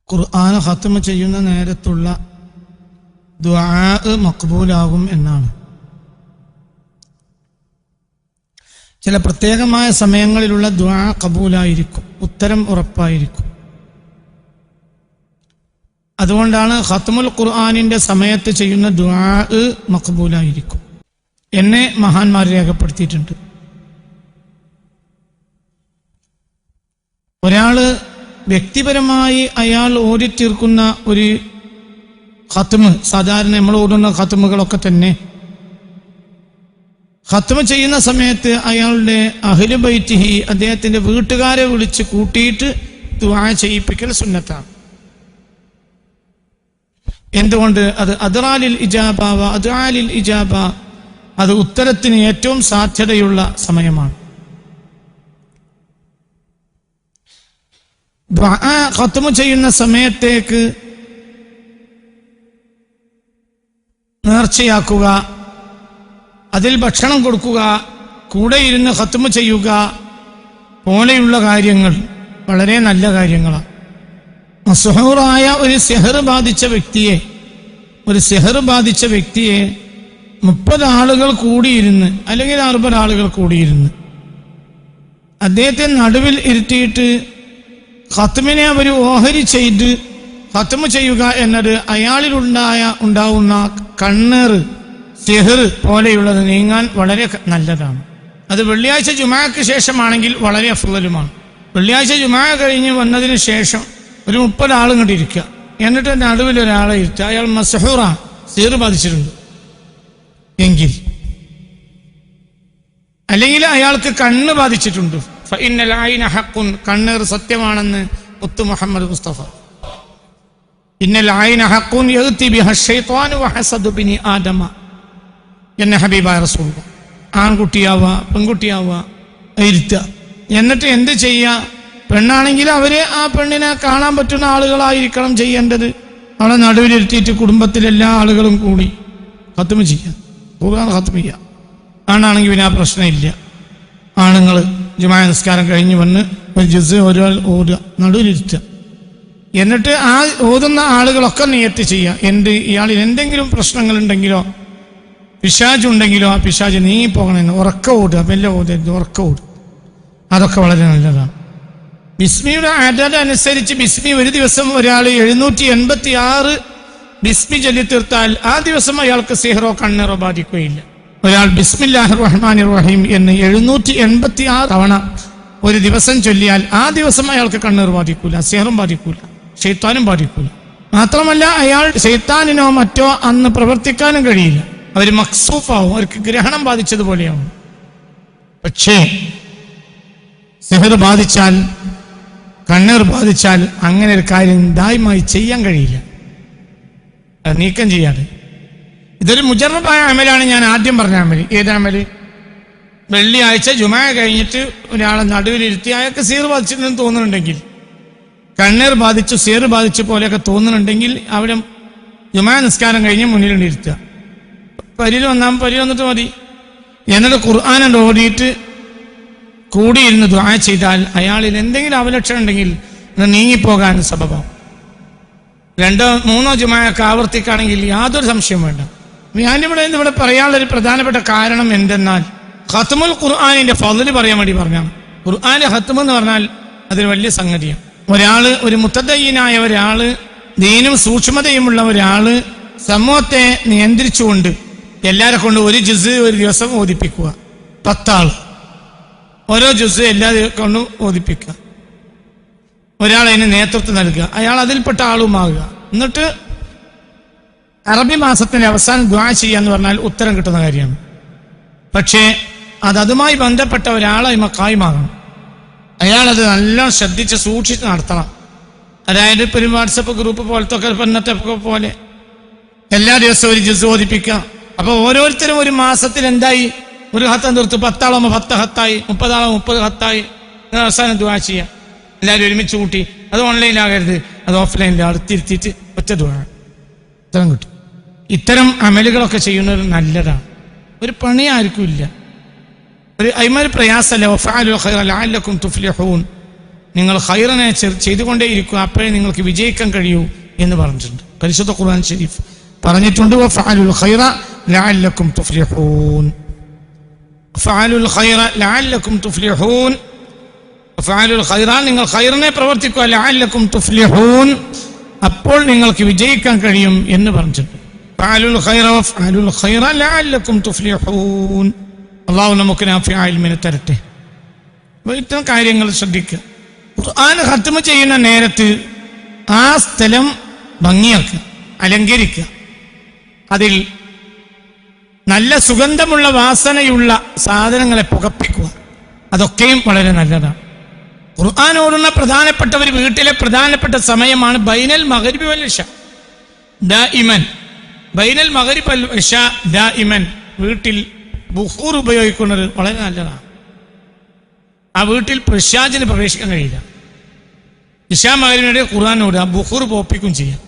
ഖുർആൻ ഖത്മ ചെയ്യുന്ന നേരത്തുള്ള ദുആ മഖ്ബൂലാകും എന്നാണ്. ചില പ്രത്യേകമായ സമയങ്ങളിലുള്ള ദുആ ഖബൂലായിരിക്കും, ഉത്തരം ഉറപ്പായിരിക്കും. അതുകൊണ്ടാണ് ഖത്മുൽ ഖുർആനിന്റെ സമയത്ത് ചെയ്യുന്ന ദുആ മഖ്ബൂലായിരിക്കും എന്നെ മഹാന്മാർ രേഖപ്പെടുത്തിയിട്ടുണ്ട്. ഒരാള് വ്യക്തിപരമായി അയാൾ ഓടിത്തീർക്കുന്ന ഒരു ഖത്മ്, സാധാരണ നമ്മൾ ഓടുന്ന ഖത്മുകളൊക്കെ തന്നെ ഖത്മ ചെയ്യുന്ന സമയത്ത് അയാളുടെ അഹ്ലു ബൈത്തിഹി, അദ്ദേഹത്തിന്റെ വീട്ടുകാരെ വിളിച്ച് കൂട്ടിയിട്ട് ദുആ ചെയ്യിപ്പിക്കൽ സുന്നത്താണ്. എന്തുകൊണ്ട്? അത് അദ്റാലിൽ ഇജാബ വ അദ്ആലിൽ ഇജാബ, അത് ഉത്തരത്തിന് ഏറ്റവും സാധ്യതയുള്ള സമയമാണ്. ദുആ ഖത്മ ചെയ്യുന്ന സമയത്തേക്ക് നേർച്ചയാക്കുക, അതിൽ ഭക്ഷണം കൊടുക്കുക, കൂടെ ഇരുന്ന് ഖത്മ ചെയ്യുക പോലെയുള്ള കാര്യങ്ങൾ വളരെ നല്ല കാര്യങ്ങളാണ്. മസ്ഹൂറായ ഒരു സിഹർ ബാധിച്ച വ്യക്തിയെ 30 ആളുകൾ കൂടിയിരുന്ന് അല്ലെങ്കിൽ 60 ആളുകൾ കൂടിയിരുന്ന് അദ്ദേഹത്തെ നടുവിൽ ഇരുത്തിയിട്ട് ഖത്മിനെ അവർ ഓഹരി ചെയ്ത് ഖത്മ ചെയ്യുക എന്നത് അയാളിൽ ഉണ്ടാവുന്ന കണ്ണേർ, സിഹർ പോലെയുള്ളത് നീങ്ങാൻ വളരെ നല്ലതാണ്. അത് വെള്ളിയാഴ്ച ജുമാക്ക് ശേഷമാണെങ്കിൽ വളരെ അഫ്ളലുമാണ്. വെള്ളിയാഴ്ച ജുമാ കഴിഞ്ഞ് വന്നതിന് ശേഷം ഒരു 30 ആളും കണ്ട് ഇരിക്കുക, എന്നിട്ട് നടുവിൽ ഒരാളെ ഇരുത്തുക. അയാൾ മസ്ഹൂറ, സിഹർ ബാധിച്ചിട്ടുണ്ട് എങ്കിൽ, അല്ലെങ്കിൽ അയാൾക്ക് കണ്ണ് ബാധിച്ചിട്ടുണ്ട്. ഫഇന്നൽ ഐന ഹഖ്ഖുൻ, കണ്ണേർ സത്യമാണെന്ന് മുത്തു മുഹമ്മദ് മുസ്തഫ. ഇന്നൽ ഐന ഹഖ്ഖുൻ യഅതി ബിഹ ശൈത്വാനു വഹസദു ബിനി ആദമ എന്ന ഹബീബായ റസൂൽ. ആൺകുട്ടിയാവുക പെൺകുട്ടിയാവുക ഇരുത്തുക, എന്നിട്ട് എന്ത് ചെയ്യുക? പെണ്ണാണെങ്കിൽ അവര് ആ പെണ്ണിനെ കാണാൻ പറ്റുന്ന ആളുകളായിരിക്കണം ചെയ്യേണ്ടത്. അവളെ നടുവിലിരുത്തിയിട്ട് കുടുംബത്തിലെല്ലാ ആളുകളും കൂടി ഖത്മ ചെയ്യാം, ഖുർആൻ ഖത്മ ചെയ്യാം. ആണാണെങ്കിൽ പിന്നെ ആ പ്രശ്നമില്ല. ആണുങ്ങൾ ജുമാ നിസ്കാരം കഴിഞ്ഞ് വന്ന് ഒരു ജുസ് ഒരാൾ ഓതുക, നടുവിലിരുത്തുക. എന്നിട്ട് ആ ഓതുന്ന ആളുകളൊക്കെ നിയത്ത് ചെയ്യുക, ഇയാളിൽ എന്തെങ്കിലും പ്രശ്നങ്ങളുണ്ടെങ്കിലോ പിശാചുണ്ടെങ്കിലോ ആ പിശാച് നീങ്ങിപ്പോകണമെന്ന് ഉറക്ക ഓടുക, മെല്ലെ ഓതരുത്, ഉറക്ക ഓടുക. അതൊക്കെ വളരെ നല്ലതാണ്. ബിസ്മിയുടെ അദദ് അനുസരിച്ച് ബിസ്മി ഒരു ദിവസം ഒരാൾ 786 ബിസ്മി ചൊല്ലി തീർത്താൽ ആ ദിവസം അയാൾക്ക് സിഹറോ കണ്ണേറോ ബാധിക്കുകയില്ല. ഒരാൾ ബിസ്മില്ലാഹിർ റഹ്മാനിർ റഹീം എന്ന് 786 തവണ ഒരു ദിവസം ചൊല്ലിയാൽ ആ ദിവസം അയാൾക്ക് കണ്ണേർ ബാധിക്കൂല, സിഹറും ബാധിക്കൂല, ശൈത്താനും ബാധിക്കൂല. മാത്രമല്ല അയാൾ ശൈത്താനിനോ മറ്റോ അന്ന് പ്രവർത്തിക്കാനും കഴിയില്ല. അവർ മക്സൂഫാവും, അവർക്ക് ഗ്രഹണം ബാധിച്ചതുപോലെയാവും. പക്ഷേ സിഹർ ബാധിച്ചാൽ, കണ്ണീർ ബാധിച്ചാൽ അങ്ങനെ ഒരു കാര്യം ദായിമായി ചെയ്യാൻ കഴിയില്ല, അത് നീക്കം ചെയ്യാതെ. ഇതൊരു മുജറബായ അമലാണ്. ഞാൻ ആദ്യം പറഞ്ഞ അമല്. ഏത് അമല്? വെള്ളിയാഴ്ച ജുമാ കഴിഞ്ഞിട്ട് ഒരാളെ നടുവിലിരുത്തി അയാൾക്ക് സിഹർ ബാധിച്ചിട്ടുണ്ടെന്ന് തോന്നുന്നുണ്ടെങ്കിൽ, കണ്ണീർ ബാധിച്ചു സിഹർ ബാധിച്ച പോലെയൊക്കെ തോന്നുന്നുണ്ടെങ്കിൽ അവിടെ ജുമാ നിസ്കാരം കഴിഞ്ഞ് മുന്നിലുണ്ടിരുത്തുക. പരിയിൽ വന്നിട്ട് മതി. എന്നിട്ട് ഖുർആൻ ഓടിയിട്ട് കൂടിയിരുന്ന് ദുആ ചെയ്താൽ അയാളിൽ എന്തെങ്കിലും അവലക്ഷണം ഉണ്ടെങ്കിൽ അത് നീങ്ങിപ്പോകാൻ സബബാവും. 2-3 ജുമായൊക്കെ ആവർത്തിക്കുകയാണെങ്കിൽ യാതൊരു സംശയവും വേണ്ട. ഞാനിവിടെ പറയാനുള്ളൊരു പ്രധാനപ്പെട്ട കാരണം എന്തെന്നാൽ, ഖത്മുൽ ഖുർആനിന്റെ ഫള് പറയാൻ വേണ്ടി പറഞ്ഞാണ്. ഖുർആന്റെ ഖത്മ് എന്ന് പറഞ്ഞാൽ അതൊരു വലിയ സംഗതിയാണ്. ഒരു മുത്തദയ്യിനായ ഒരാള്, ദീനും സൂക്ഷ്മതയുമുള്ള ഒരാള് സമൂഹത്തെ നിയന്ത്രിച്ചുകൊണ്ട് എല്ലാരെ കൊണ്ട് ഒരു ജുസ് ഒരു ദിവസം ഓതിപ്പിക്കുക. 10 ആൾ ഓരോ ജുസ് എല്ലാ കൊണ്ടും ഓതിപ്പിക്കുക. ഒരാൾ അതിന് നേതൃത്വം നൽകുക, അയാൾ അതിൽപ്പെട്ട ആളുമാകുക. എന്നിട്ട് അറബി മാസത്തിന്റെ അവസാനം ദുആ ചെയ്യാന്ന് പറഞ്ഞാൽ ഉത്തരം കിട്ടുന്ന കാര്യമാണ്. പക്ഷേ അതുമായി ബന്ധപ്പെട്ട ഒരാളെ കായ്മാകണം. അയാളത് നല്ല ശ്രദ്ധിച്ച് സൂക്ഷിച്ച് നടത്തണം. അതായത് ഇപ്പൊ ഒരു വാട്സപ്പ് ഗ്രൂപ്പ് പോലത്തെ ഇന്നത്തെ പോലെ എല്ലാ ദിവസവും ഒരു ജുസ് ഓതിപ്പിക്കുക. അപ്പൊ ഓരോരുത്തരും ഒരു മാസത്തിൽ എന്തായി? ഒരു ഹത്തം തീർത്തു. 10 ആളാകുമ്പോൾ 10 ഹത്തായി, 30 ആളാകുമ്പോൾ 30 ഹത്തായി. അവസാനം ദുആ ചെയ്യാം, എല്ലാവരും ഒരുമിച്ച് കൂട്ടി. അത് ഓൺലൈനിലാകരുത്, അത് ഓഫ്ലൈനിൽ അടുത്തിരുത്തിയിട്ട് ഒറ്റ ദുആ ഉത്തരം കിട്ടും. ഇത്തരം അമലുകളൊക്കെ ചെയ്യുന്നത് നല്ലതാണ്. ഒരു പണി ആർക്കും ഇല്ല, ഒരു അയ്മൊരു പ്രയാസമല്ല. വഫഅലു ഖൈറ ലഅല്ലക്കും തുഫ്ലിഹൂൻ നിങ്ങൾ ഖൈറിനെ ചെയ്തുകൊണ്ടേയിരിക്കുക, അപ്പോഴേ നിങ്ങൾക്ക് വിജയിക്കാൻ കഴിയൂ എന്ന് പറഞ്ഞിട്ടുണ്ട്. പരിശുദ്ധ ഖുർആൻ ശരീഫ് പറഞ്ഞിട്ടുണ്ട്, വഫഅലുൽ ഖൈറ ലഅല്ലക്കും തുഫ്ലിഹൂൻ. ഫഅലുൽ ഖൈറ ലഅല്ലക്കും തുഫ്ലിഹൂൻ. ഫഅലുൽ ഖൈറ, നിങ്ങൾ ഖൈറിനെ പ്രവർത്തിക്കുക, ലഅല്ലക്കും തുഫ്ലിഹൂൻ, അപ്പോൾ നിങ്ങൾക്ക് വിജയിക്കാൻ കഴിയും എന്ന് പറഞ്ഞിട്ടുണ്ട്. ഫഅലുൽ ഖൈറ വഫഅലുൽ ഖൈറ ലഅല്ലക്കും തുഫ്ലിഹൂൻ. അല്ലാഹു നമുക്ക് നാഫിഅ ഇൽമിനെ തരട്ടെ. ഇത്തരം കാര്യങ്ങൾ ശ്രദ്ധിക്കുക. ഖുർആൻ ഖത്മ ചെയ്യുന്ന നേരത്ത് ആ സ്ഥലം ഭംഗിയാക്കുക, അലങ്കരിക്കുക, അതിൽ നല്ല സുഗന്ധമുള്ള വാസനയുള്ള സാധനങ്ങളെ പുകപ്പിക്കുക. അതൊക്കെയും വളരെ നല്ലതാണ്. ഖുർആൻ ഓടുന്ന പ്രധാനപ്പെട്ട ഒരു വീട്ടിലെ പ്രധാനപ്പെട്ട സമയമാണ് ബൈനൽ മഗ്രിബി വൽ ഇശാ ദായിമൻ. ബൈനൽ മഗ്രിബി വൽ ഇശാ ദായിമൻ വീട്ടിൽ ബുഖൂർ ഉപയോഗിക്കുന്നത് വളരെ നല്ലതാണ്. ആ വീട്ടിൽ പിശാചിന് പ്രവേശിക്കാൻ കഴിയില്ല. ഇശാ മഗ്രിബിനിടെ ഖുർആൻ ഓടുക, ബുഖൂർ പോപ്പിക്കും ചെയ്യാം.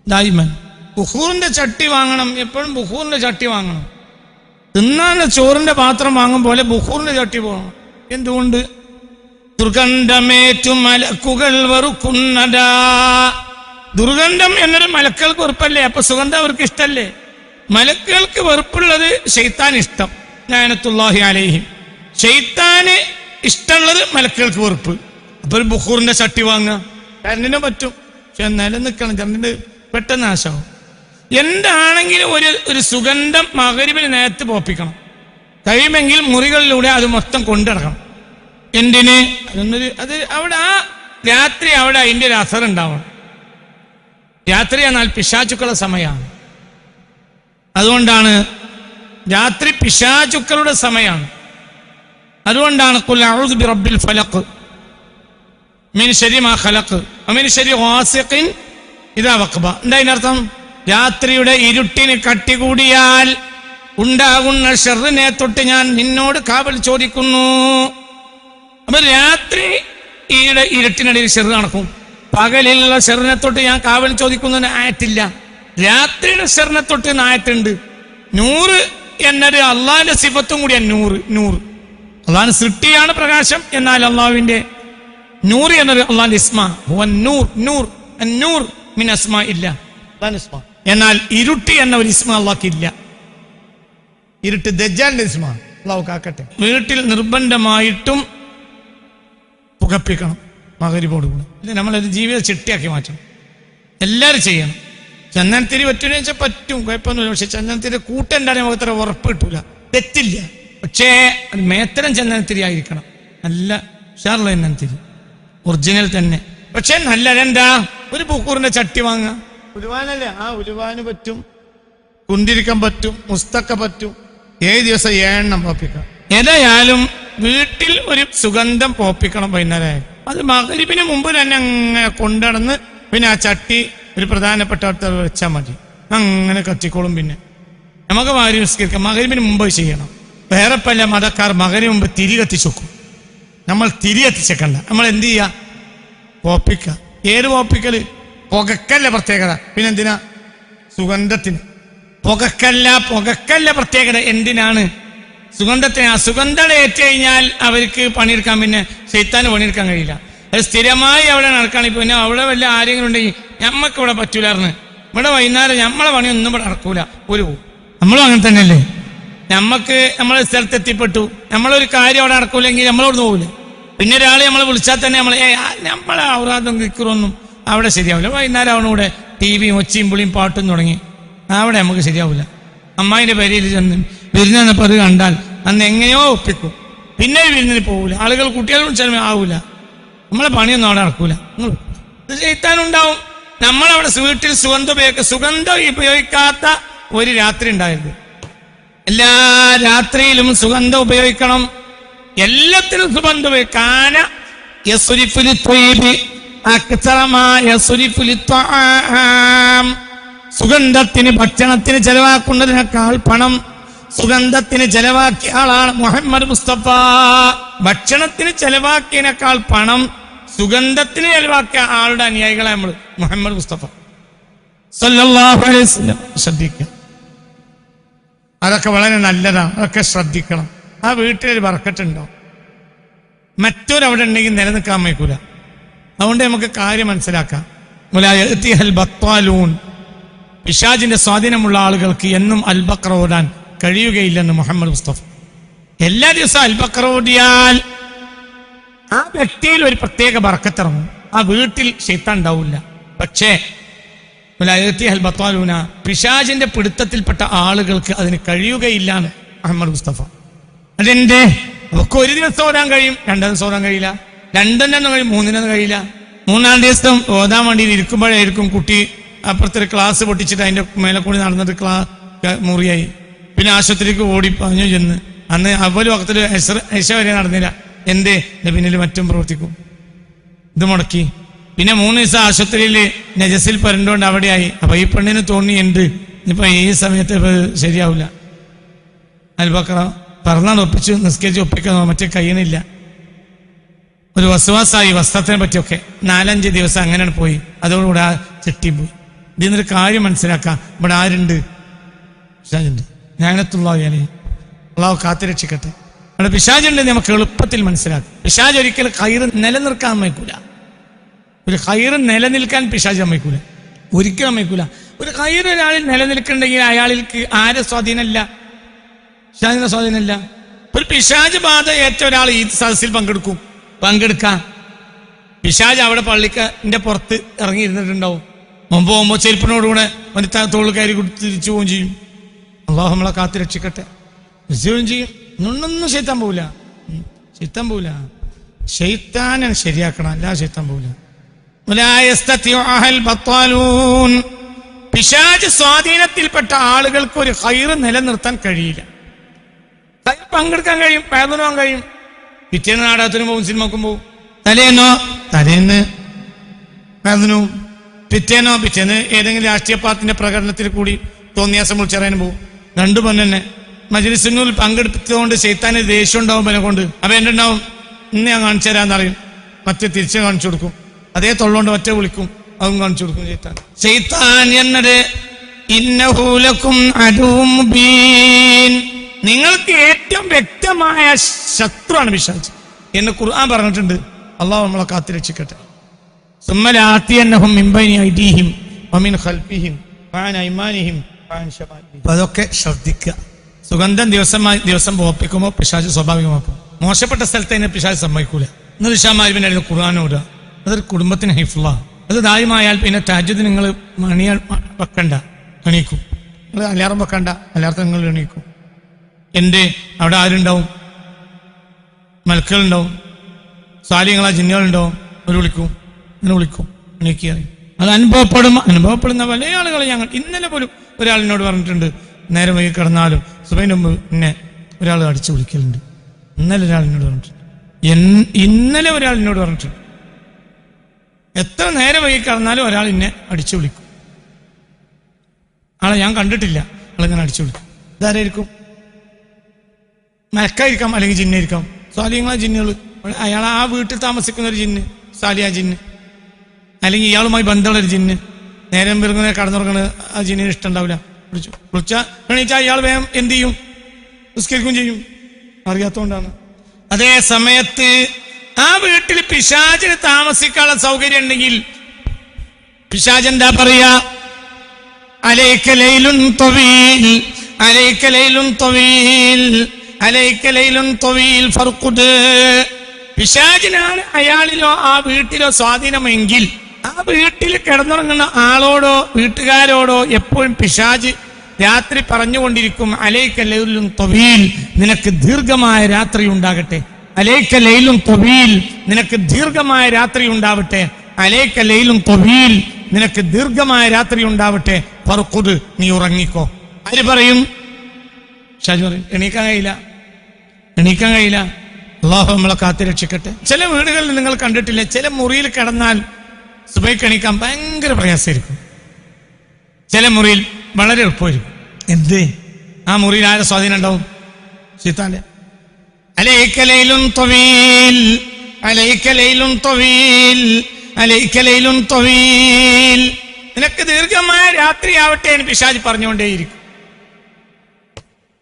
ദായിമൻ ബുഖൂറിന്റെ ചട്ടി വാങ്ങണം, എപ്പോഴും ബുഖൂറിന്റെ ചട്ടി വാങ്ങണം. തിന്നാനുള്ള ചോറിന്റെ പാത്രം വാങ്ങും പോലെ ബുഖൂറിന്റെ ചട്ടി പോകണം. എന്തുകൊണ്ട്? ദുർഗന്ധമേറ്റു മലക്കുകൾ വെറുക്കുന്നതാ. ദുർഗന്ധം എന്നൊരു മലക്കുകൾക്ക് വെറുപ്പല്ലേ, അപ്പൊ സുഗന്ധം അവർക്ക് ഇഷ്ടല്ലേ? മലക്കുകൾക്ക് വെറുപ്പുള്ളത് ശൈത്താൻ ഇഷ്ടം, ലഅനത്തുല്ലാഹി അലൈഹിം. ശൈത്താന് ഇഷ്ടമുള്ളത് മലക്കുകൾക്ക് വെറുപ്പ്. അപ്പൊ ഒരു ബുഖൂറിന്റെ ചട്ടി വാങ്ങുക, കരണ്ടിന് പറ്റും, പക്ഷെ നിലനിൽക്കണം, കരണ്ടിന് പെട്ടെന്ന് നാശമാവും. എന്താണെങ്കിലും ഒരു സുഗന്ധം മഗ്രിബിന് നേരത്ത് പോപ്പിക്കണം. കഴിയുമെങ്കിൽ മുറികളിലൂടെ അത് മൊത്തം കൊണ്ടിടക്കണം. എന്തിന്? അത് അവിടെ ആ രാത്രി അവിടെ അതിൻ്റെ ഒരു അസർ ഉണ്ടാവണം. രാത്രി എന്നാൽ പിശാചുക്കളുടെ സമയമാണ്. അതുകൊണ്ടാണ് രാത്രി പിശാചുക്കളുടെ സമയമാണ്. അതുകൊണ്ടാണ് ഖുൽ അഊദു ബിറബ്ബിൽ ഫലഖ് മിൻ ശർരി മാ ഖലഖ് വമിൻ ശർരി ഗാസിഖിൻ ഇദാ വഖബ. എന്താ അതിന്റെ അർത്ഥം? രാത്രിയുടെ ഇരുട്ടിന് കട്ടി കൂടിയാൽ ഉണ്ടാകുന്ന ഷർറിനെ തൊട്ട് ഞാൻ നിന്നോട് കാവൽ ചോദിക്കുന്നു. അപ്പൊ രാത്രി ഇരുട്ടിനിടയിൽ ഷെറ് നടക്കും. പകലിലുള്ള ഷെറിനെ തൊട്ട് ഞാൻ കാവൽ ചോദിക്കുന്നതിന് ആയത്തില്ല. രാത്രിയുടെ ഷെറിനെ തൊട്ട് ആയത്തുണ്ട്. നൂറ് എന്നത് അള്ളാഹിന്റെ സിഫത്തും കൂടിയാണ്. നൂറ് അള്ളാഹിന്റെ സൃഷ്ടിയാണ് പ്രകാശം. എന്നാൽ അള്ളാഹുവിന്റെ നൂറ് എന്നത് അള്ളാഹിന്റെ ഇസ്മാ. നൂർ മിൻ അസ്മാ ഇല്ല. എന്നാൽ ഇരുട്ടി എന്ന ഒരു ഇസ്മ അള്ളാഹ്ക്ക് ഇല്ല. ഇരുട്ട് ദജ്ജാലിന്റെ ഇസ്മ. അള്ളാഹു കാക്കട്ടെ. വീട്ടിൽ നിർബന്ധമായിട്ടും പുകപ്പിക്കണം മഗ്രിബോടുകൂടി. ഇത് നമ്മളൊരു ജീവിത ചിട്ടയാക്കി മാറ്റണം. എല്ലാവരും ചെയ്യണം. ചന്ദനത്തിരി പറ്റൂന്ന് വെച്ചാൽ പറ്റും, കുഴപ്പമൊന്നുമില്ല. പക്ഷെ ചന്ദനത്തിരി കൂട്ടുണ്ടാകുന്ന മുഖത്തര ഉറപ്പ് കിട്ടൂല, തെറ്റില്ല. പക്ഷേ അത് മേത്തരം ചന്ദനത്തിരി ആയിരിക്കണം, നല്ല ഉഷാറുള്ള ചന്ദനത്തിരി, ഒറിജിനൽ തന്നെ. പക്ഷെ നല്ലതെന്താ? ഒരു ബുക്കൂറിന്റെ ചട്ടി വാങ്ങുക. ഉലുവാനല്ലേ? ആ ഉലുവാന് പറ്റും, കുന്തിരിക്കാൻ പറ്റും, മുസ്തക്ക പറ്റും. 7 ദിവസം 7 എണ്ണം പോപ്പിക്കാം. ഏതായാലും വീട്ടിൽ ഒരു സുഗന്ധം പോപ്പിക്കണം വൈകുന്നേരം. അത് മഗ്രിബിന് മുമ്പ് തന്നെ അങ്ങനെ കൊണ്ടുനടന്ന് പിന്നെ ആ ചട്ടി ഒരു പ്രധാനപ്പെട്ട അടുത്ത് വെച്ചാൽ മതി. അങ്ങനെ കത്തിക്കോളും. പിന്നെ നമുക്ക് വാരി നിസ്കരിക്കാം. മഗ്രിബിന് മുമ്പ് ചെയ്യണം. വേറെ പല മതക്കാർ മഗ്രിബിന് മുമ്പ് തിരി കത്തിച്ചു വെക്കും. നമ്മൾ തിരി കത്തിച്ചേക്കണ്ട. നമ്മൾ എന്ത് ചെയ്യുക? പോപ്പിക്കുക. ഏത് പോപ്പിക്കല്? പുകക്കല്ല പ്രത്യേകത. പിന്നെന്തിനാ? സുഗന്ധത്തിന്. പുകക്കല്ല പ്രത്യേകത. എന്തിനാണ്? സുഗന്ധത്തിന്. ആ സുഗന്ധം ഏറ്റ് കഴിഞ്ഞാൽ അവർക്ക് പണിയെടുക്കാൻ, പിന്നെ ശൈത്താന് പണിയെടുക്കാൻ കഴിയില്ല. അത് സ്ഥിരമായി അവിടെ നടക്കുകയാണെങ്കിൽ പിന്നെ അവിടെ വല്ല ആരെങ്കിലും ഉണ്ടെങ്കിൽ ഞമ്മക്ക് ഇവിടെ പറ്റൂലായിരുന്നു. ഇവിടെ വൈകുന്നേരം നമ്മളെ പണിയൊന്നും ഇവിടെ നടക്കൂല. നമ്മളും അങ്ങനെ തന്നെയല്ലേ? നമ്മക്ക് നമ്മളെ സ്ഥലത്ത് എത്തിപ്പെട്ടു, നമ്മളൊരു കാര്യം അവിടെ നടക്കൂലെങ്കിൽ നമ്മളോട് പോകൂല. പിന്നെ ഒരാൾ നമ്മളെ വിളിച്ചാൽ തന്നെ നമ്മളെ ഔറാദും കിക്കറൊന്നും അവിടെ ശരിയാവില്ല. വൈകുന്നേരം അവനൂടെ ടിവിയും ഒച്ചയും പുളിയും പാട്ടും തുടങ്ങി അവിടെ നമുക്ക് ശരിയാവില്ല. അമ്മായിന്റെ പേരിൽ ചെന്ന് വിരുന്നെന്നപ്പോൾ അത് കണ്ടാൽ അന്ന് എങ്ങനെയോ ഒപ്പിക്കും. പിന്നെ വിരുന്നിന് പോകൂല. ആളുകൾ കുട്ടികൾ വിളിച്ചാലും ആവൂല. നമ്മളെ പണിയൊന്നും അവിടെ നടക്കൂല. ഇത് ചെയ്ത്താനുണ്ടാവും. നമ്മളവിടെ വീട്ടിൽ സുഗന്ധം ഉപയോഗിക്കാത്ത ഒരു രാത്രി ഉണ്ടായിരുന്നു. എല്ലാ രാത്രിയിലും സുഗന്ധം ഉപയോഗിക്കണം. എല്ലാത്തിനും സുഗന്ധം ഉപയോഗിക്കാന സുഗന്ധത്തിന്, ഭക്ഷണത്തിന് ചെലവാക്കുന്നതിനേക്കാൾ പണം സുഗന്ധത്തിന് ചെലവാക്കിയ ആളാണ് മുഹമ്മദ് മുസ്തഫ. ഭക്ഷണത്തിന് ചെലവാക്കിയതിനേക്കാൾ പണം സുഗന്ധത്തിന് ചെലവാക്കിയ ആളുടെ അനുയായികളെ നമ്മൾ മുഹമ്മദ് മുസ്തഫ സല്ലല്ലാഹു അലൈഹി വസല്ലം. ശ്രദ്ധിക്കുക, അതൊക്കെ വളരെ നല്ലതാണ്. അതൊക്കെ ശ്രദ്ധിക്കണം. ആ വീട്ടിലൊരു ബർക്കത്തുണ്ടോ? മറ്റൊരവിടെ ഉണ്ടെങ്കിൽ നിലനിൽക്കാൻ വയ്ക്കൂല. അതുകൊണ്ട് നമുക്ക് കാര്യം മനസ്സിലാക്കാം. പിശാചിന്റെ സ്വാധീനമുള്ള ആളുകൾക്ക് എന്നും അൽബഖറ ഓടാൻ കഴിയുകയില്ലെന്ന് മുഹമ്മദ് മുസ്തഫ. എല്ലാ ദിവസവും അൽബഖറ ഓടിയാൽ ആ വ്യക്തിയിൽ ഒരു പ്രത്യേക ബർക്കത്തിറങ്ങും. ആ വീട്ടിൽ ശൈത്താൻ ഉണ്ടാവില്ല. പക്ഷേ പിശാചിന്റെ പിടുത്തത്തിൽപ്പെട്ട ആളുകൾക്ക് അതിന് കഴിയുകയില്ല എന്ന് മുഹമ്മദ് മുസ്തഫ. അതെന്റെ ഒക്കെ ഒരു ദിവസം ഓടാൻ കഴിയും, 2 ദിവസം ഓടാൻ കഴിയില്ല, 2 കഴിയും, 3 കഴിയില്ല. 3-ാം ദിവസം ഓതാൻ വേണ്ടി ഇരിക്കുമ്പോഴായിരിക്കും കുട്ടി അപ്പുറത്തൊരു ക്ലാസ് പൊട്ടിച്ചിട്ട് അതിന്റെ മേലെ കൂടി നടന്നിട്ട് മുറിയായി. പിന്നെ ആശുപത്രിക്ക് ഓടി പറഞ്ഞു ചെന്ന്. അന്ന് അവല് വക്കത്തിൽ ഐശ വരെ നടന്നില്ല. എന്റെ പിന്നിൽ മറ്റും പ്രവർത്തിക്കും. ഇത് മുടക്കി. പിന്നെ 3 ദിവസം ആശുപത്രിയിൽ നജസിൽ പരണ്ടോണ്ട് അവിടെയായി. അപ്പൊ ഈ പെണ്ണിന് തോന്നി എന്ത് ഇപ്പൊ ഈ സമയത്ത് ശരിയാവില്ല, അൽബഖറ പറഞ്ഞാൽ ഒപ്പിച്ച് നിസ്കരിച്ച് ഒപ്പിക്കാൻ മറ്റേ കഴിയണില്ല. ഒരു വസ്വാസായി വസ്ത്രത്തിനെ പറ്റിയൊക്കെ 4-5 ദിവസം അങ്ങനെ പോയി. അതോടുകൂടെ ആ ചെട്ടിപ്പോയി. ഇതിന്നൊരു കാര്യം മനസ്സിലാക്കാം. ഇവിടെ ആരുണ്ട്? പിശാചുണ്ട്. ജ്ഞാനത്തുള്ളാഹി അലൈഹി. അള്ളാഹു കാത്തുരക്ഷിക്കട്ടെ. ഇവിടെ പിശാചുണ്ട് നമുക്ക് എളുപ്പത്തിൽ മനസ്സിലാക്കും. പിശാച് ഒരിക്കലും ഖൈർ നിലനിൽക്കാൻ വയ്ക്കൂല. ഒരു ഖൈർ നിലനിൽക്കാൻ പിശാച് സമ്മതിക്കൂല, ഒരിക്കലും സമ്മതിക്കൂല. ഒരു ഖൈർ ഒരാളിൽ നിലനിൽക്കുന്നുണ്ടെങ്കിൽ അയാൾക്ക് ആരെ സ്വാധീനമില്ല? പിശാചിന്റെ സ്വാധീനമില്ല. ഒരു പിശാച് ബാധ ഏറ്റ ഒരാൾ ഈ സദസ്സിൽ പങ്കെടുക്കാം. പിശാച് അവിടെ പള്ളിന്റെ പുറത്ത് ഇറങ്ങിയിരുന്നിട്ടുണ്ടാവും. മുമ്പ് പോകുമ്പോൾ ചെരുപ്പിനോടുകൂടെ തോള് കയറി കൊടുത്ത് തിരിച്ചു പോവുകയും ചെയ്യും. അള്ളാഹു നമ്മളെ കാത്തു രക്ഷിക്കട്ടെ. വിജയം ചെയ്യും. ഒന്നും ശൈത്താൻ പോവില്ല. ശൈത്താനെ ശരിയാക്കണം, അല്ല ശൈത്താൻ പോവില്ല. പിശാച് സ്വാധീനത്തിൽപ്പെട്ട ആളുകൾക്ക് ഒരു ഖൈർ നിലനിർത്താൻ കഴിയില്ല. പങ്കെടുക്കാൻ കഴിയും, പേദനവാൻ കഴിയും. പിറ്റേന്ന് നാടകത്തിനും പോകും, സിനിമക്കും പോകും. തലേന്ന് പേദനവും, പിറ്റേന്ന് ഏതെങ്കിലും രാഷ്ട്രീയ പാർട്ടിന്റെ പ്രകടനത്തിൽ കൂടി തോന്നിയാസം വിളിച്ചറിയാനും പോകും. 2 തന്നെ മജ്‌ലിസിനുൽ പങ്കെടുത്തതുകൊണ്ട് ശൈത്താന് ദേഷ്യം ഉണ്ടാവും. എന്നെ കൊണ്ട് അപ്പൊ എന്തുണ്ടാവും? ഇന്ന് ഞാൻ കാണിച്ചു തരാന്നറിയും. മറ്റേ തിരിച്ചു കാണിച്ചു കൊടുക്കും. അതേ തൊള്ളോണ്ട് ഒറ്റ വിളിക്കും, അതും കാണിച്ചു കൊടുക്കും. ശൈത്താൻ എന്നത് ഇന്നഹു ലക്കും അദുവ്വും മുബീൻ, നിങ്ങൾക്ക് ഏറ്റവും വ്യക്തമായ ശത്രുവാണ് പിശാച് എന്ന് ഖുർആൻ പറഞ്ഞിട്ടുണ്ട്. അള്ളാഹു നമ്മളെ കാത്തു രക്ഷിക്കട്ടെ. അതൊക്കെ ശ്രദ്ധിക്കുക. സുഗന്ധം ദിവസം പോപ്പിക്കുമ്പോൾ പിശാച് സ്വാഭാവികമാക്കും. മോശപ്പെട്ട സ്ഥലത്ത് അതിനെ പിശാച് സമ്മതിക്കൂല. ഇന്ന് ഇശാമാരിനായിരുന്നു ഖുർആനോട്. അതൊരു കുടുംബത്തിന് ഹൈഫുള്ള. അത് ദായിമായാൽ പിന്നെ തഹജ്ജുദ് നിങ്ങൾ മണിയാൽ വെക്കണ്ട, എണീക്കും. നിങ്ങൾ അലാറം വെക്കണ്ട, അലാറത്തെ നിങ്ങൾ എണീക്കും. അവിടെ ആരുണ്ടാവും? മലക്കുകളുണ്ടാവും, സാലിങ്ങളാ ജിന്നുകളുണ്ടാവും. അവർ വിളിക്കും, അങ്ങനെ വിളിക്കും, എണീക്കുക. അത് അനുഭവപ്പെടുന്ന പല ആളുകൾ ഞങ്ങൾ ഇന്നലെ പോലും ഒരാളിനോട് പറഞ്ഞിട്ടുണ്ട്, നേരം വൈകി കിടന്നാലും സുബഹിന് മുമ്പ് എന്നെ ഒരാൾ അടിച്ചു വിളിക്കലുണ്ട്. ഇന്നലെ ഒരാളിനോട് പറഞ്ഞിട്ടുണ്ട്, എത്ര നേരം വൈകി കിടന്നാലും ഒരാൾ എന്നെ അടിച്ചു വിളിക്കും. ആളെ ഞാൻ കണ്ടിട്ടില്ല, ആളിങ്ങനെ അടിച്ചു വിളിക്കും. ഇതാരായിരിക്കും? മലക്കായിരിക്കാം, അല്ലെങ്കിൽ ജിന്നായിരിക്കാം. സാലിങ്ങളാ ജിന്നുകൾ. അയാൾ ആ വീട്ടിൽ താമസിക്കുന്ന ഒരു ജിന്ന്, സാലിയ ജിന്ന്, അല്ലെങ്കിൽ ഇയാളുമായി ബന്ധമുള്ളൊരു ജിന്ന്. നേരം പെരുങ്ങനെ കടന്നുറങ്ങണ ആ ജിന്നിന് ഇഷ്ടം ഉണ്ടാവില്ല. വിളിച്ചാൽ എണീച്ചാൽ ഇയാൾ വേഗം എന്ത് ചെയ്യും? നിസ്കരിക്കുകയും ചെയ്യും. അറിയാത്തോണ്ടാണ്. അതേ സമയത്ത് ആ വീട്ടിൽ പിശാചിന് താമസിക്കാനുള്ള സൗകര്യം ഉണ്ടെങ്കിൽ പിശാച് എന്താ പറയാ? അലൈക ലൈലുൻ തവീൽ, അലൈക ലൈലുൻ തവീൽ, അലൈക ലൈലുൻ തവീൽ ഫർഖുദ്. പിശാചിനാണ് അയാളിലോ ആ വീട്ടിലോ സ്വാധീനമെങ്കിൽ ആ വീട്ടിൽ കിടന്നുറങ്ങുന്ന ആളോടോ വീട്ടുകാരോടോ എപ്പോഴും പിശാച് രാത്രി പറഞ്ഞുകൊണ്ടിരിക്കും, അലൈക ലൈലുൻ തവീൽ, നിനക്ക് ദീർഘമായ രാത്രി ഉണ്ടാകട്ടെ. അലൈക ലൈലുൻ തവീൽ, നിനക്ക് ദീർഘമായ രാത്രി ഉണ്ടാവട്ടെ. അലൈക ലൈലുൻ തവീൽ, നിനക്ക് ദീർഘമായ രാത്രി ഉണ്ടാവട്ടെ. ഫർഖുദ്, നീ ഉറങ്ങിക്കോ. ആര് പറയും? പിശാച് പറയും. എണീക്കാൻ കഴിയില്ല. അല്ലാഹു നമ്മളെ കാത്തു രക്ഷിക്കട്ടെ. ചില വീടുകളിൽ നിങ്ങൾ കണ്ടിട്ടില്ലേ, ചില മുറിയിൽ കിടന്നാൽ സുബഹിക്ക് എണീക്കാൻ ഭയങ്കര പ്രയാസമായിരിക്കും. ചില മുറിയിൽ വളരെ എളുപ്പമായിരിക്കും. എന്ത്? ആ മുറിയിൽ ആരെ സ്വാധീനം ഉണ്ടാവും? ശൈത്താന്റെ. അലൈക ലൈലുൻ തവീൽ, അലൈക ലൈലുൻ തവീൽ, അലൈക ലൈലുൻ തവീൽ, നിനക്ക് ദീർഘമായ രാത്രിയാവട്ടെ എന്ന് പിശാച് പറഞ്ഞുകൊണ്ടേയിരിക്കും.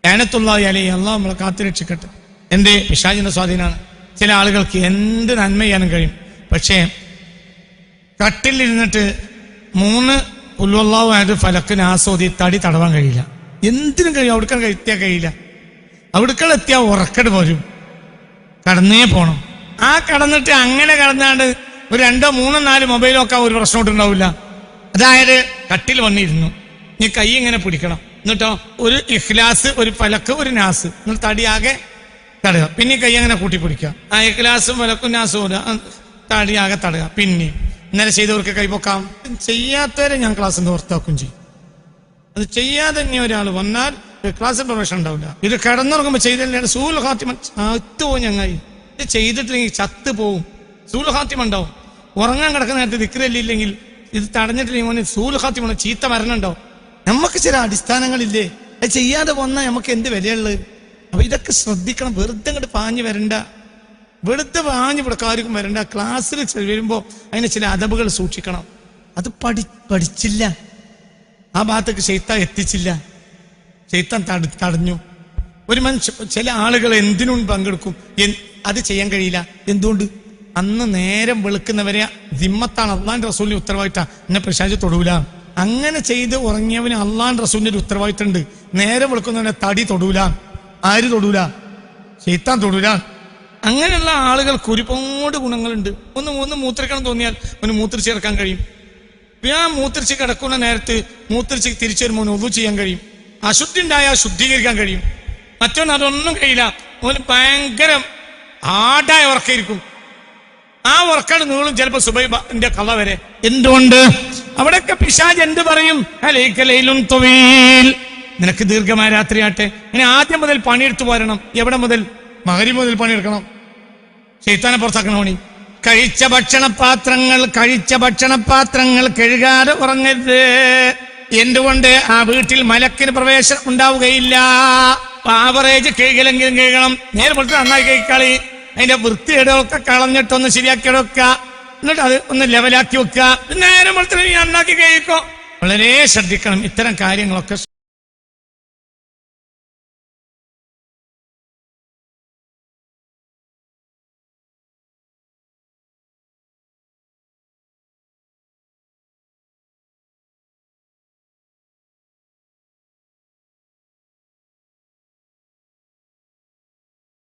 ലഅനത്തുല്ലാഹി അലൈഹി. അല്ലാഹു നമ്മളെ കാത്തു രക്ഷിക്കട്ടെ. എന്തേ? പിശാചിന്റെ സ്വാധീനമാണ്. ചില ആളുകൾക്ക് എന്ത് നന്മ ചെയ്യാനും കഴിയും. പക്ഷേ കട്ടിലിരുന്നിട്ട് 3 ഉൽവല്ലാഹു അഹദ് ഫലക്ക് നാസോദി തടി തടവാൻ കഴിയില്ല. എന്തിനും കഴിയും, അവിടുക്കാൻ എത്തിയാൽ കഴിയില്ല. അവിടുക്കളെത്തിയാൽ ഉറക്കട് പോരും, കടന്നേ പോണം. ആ കടന്നിട്ട് അങ്ങനെ കടന്നാണ്ട് ഒരു 2, 3, 4 മൊബൈലൊക്കെ ഒരു പ്രശ്നം ഉണ്ടാവില്ല. അതായത് കട്ടിൽ വന്നിരുന്നു, നീ കൈ ഇങ്ങനെ പിടിക്കണം, എന്നിട്ടോ ഒരു ഇഖ്ലാസ്, ഒരു ഫലക്ക്, ഒരു നാസ്, എന്നിട്ട് തടിയാകെ തടയുക. പിന്നെ കൈ അങ്ങനെ കൂട്ടിപ്പിടിക്കുക. ആ ഇഖ്ലാസും ഫലക്കും നാസും തടിയാകെ തടയുക. പിന്നെ ഇന്നലെ ചെയ്തവർക്ക് കൈപൊക്കാം. ചെയ്യാത്തവരെ ഞാൻ ക്ലാസ്സിൽ നിന്ന് പുറത്താക്കും ചെയ്യും. അത് ചെയ്യാതെ ഇനി ഒരാൾ വന്നാൽ ക്ലാസ്സിൽ പ്രവേശനം ഉണ്ടാവില്ല. ഇത് കിടന്നുറങ്ങുമ്പോൾ ചെയ്തല്ലേ സൂൽ ഖാത്തിമ ചത്തുപോകും. ഞങ്ങൾ ഇത് ചെയ്തിട്ടില്ലെങ്കിൽ ചത്ത് പോവും, സൂൽ ഖാത്തിമ ഉണ്ടാവും. ഉറങ്ങാൻ കിടക്കുന്ന നേരത്തെ ദിക്റല്ലില്ലെങ്കിൽ ഇത് തടഞ്ഞിട്ടില്ലെങ്കിൽ സൂൽ ഖാത്തിമ, ചീത്ത മരണം ഉണ്ടാവും. നമുക്ക് ചില അടിസ്ഥാനങ്ങളില്ലേ, അത് ചെയ്യാതെ വന്നാൽ നമുക്ക് എന്ത് വിലയുള്ളത്? അപ്പൊ ഇതൊക്കെ ശ്രദ്ധിക്കണം. വെറുതെ അങ്ങോട്ട് പാഞ്ഞു വരണ്ട, വെറുതെ പാഞ്ഞു പിടക്കാർക്കും വരണ്ട. ക്ലാസ്സിൽ വരുമ്പോ അതിന് ചില അദബുകൾ സൂക്ഷിക്കണം. അത് പഠിച്ചില്ല, ആ ഭാഗത്തേക്ക് ശൈത്താൻ എത്തിച്ചില്ല, ശൈത്താൻ തടഞ്ഞു. ഒരു മനുഷ്യ, ചില ആളുകൾ എന്തിനും പങ്കെടുക്കും, അത് ചെയ്യാൻ കഴിയില്ല. എന്തുകൊണ്ട്? അന്ന് നേരം വെളുക്കുന്നവരെ ദിമ്മത്താണ്, അള്ളാന്റെ റസൂലിന്റെ ഉത്തരവാദിത്ത, എന്നെ പ്രശാചി തൊടൂല. അങ്ങനെ ചെയ്ത് ഉറങ്ങിയവന് അള്ളാന്റെ റസൂലിന്റെ ഒരു ഉത്തരവാദിത്തമുണ്ട്. നേരം വെളുക്കുന്നവനെ തടി തൊടൂല. ആര് തൊടൂല? ശൈത്താൻ തൊടൂല. അങ്ങനെയുള്ള ആളുകൾക്ക് ഒരുപാട് ഗുണങ്ങളുണ്ട്. ഒന്ന് മൂത്രിക്കണം തോന്നിയാൽ ഒന്ന് മൂത്രിച്ചെടുക്കാൻ കഴിയും. ആ മൂത്രിച്ച് കിടക്കുന്ന നേരത്ത് മൂത്രിച്ച് തിരിച്ചു വരുമ്പോൾ ഒന്ന് ഒതു ചെയ്യാൻ കഴിയും. അശുദ്ധി ഉണ്ടായാൽ ശുദ്ധീകരിക്കാൻ കഴിയും. മറ്റൊന്ന് അതൊന്നും കഴിയില്ല, ഓന് ഭയങ്കര ആടായ ഉറക്കായിരിക്കും. ആ ഉറക്കാട് നീളും ചിലപ്പോ സുബൈബിന്റെ കഥ വരെ. എന്തുകൊണ്ട്? അവിടെയൊക്കെ പിശാച് എന്ത് പറയും? അലൈക്കലൈലുൻ തവീൽ, നിനക്ക് ദീർഘമായ രാത്രിയാട്ടെ. ഇനി ആദ്യം മുതൽ പണിയെടുത്തു പോരണം. എവിടെ മുതൽ? മഗ്‌രിബ് മുതൽ പണിയെടുക്കണം. ശൈത്താനെ പുറത്താക്കണ പണി. കഴിച്ച ഭക്ഷണപാത്രങ്ങൾ കഴുകാതെ ഉറങ്ങരുത്. എന്തുകൊണ്ട്? ആ വീട്ടിൽ മലക്കിന് പ്രവേശനം ഉണ്ടാവുകയില്ല. ആവറേജ് കഴുകലെങ്കിലും കഴുകണം. നേരെ പൊളിച്ച് നന്നായി കഴിക്കളി. അതിന്റെ വൃത്തിയിടമൊക്കെ കളഞ്ഞിട്ടൊന്ന് ശരിയാക്കി വെക്കുക, എന്നിട്ട് അത് ഒന്ന് ലെവലാക്കി വെക്കുക. നേരെ പൊളിച്ച് നന്നാക്കി കഴിക്കോ. വളരെ ശ്രദ്ധിക്കണം ഇത്തരം കാര്യങ്ങളൊക്കെ.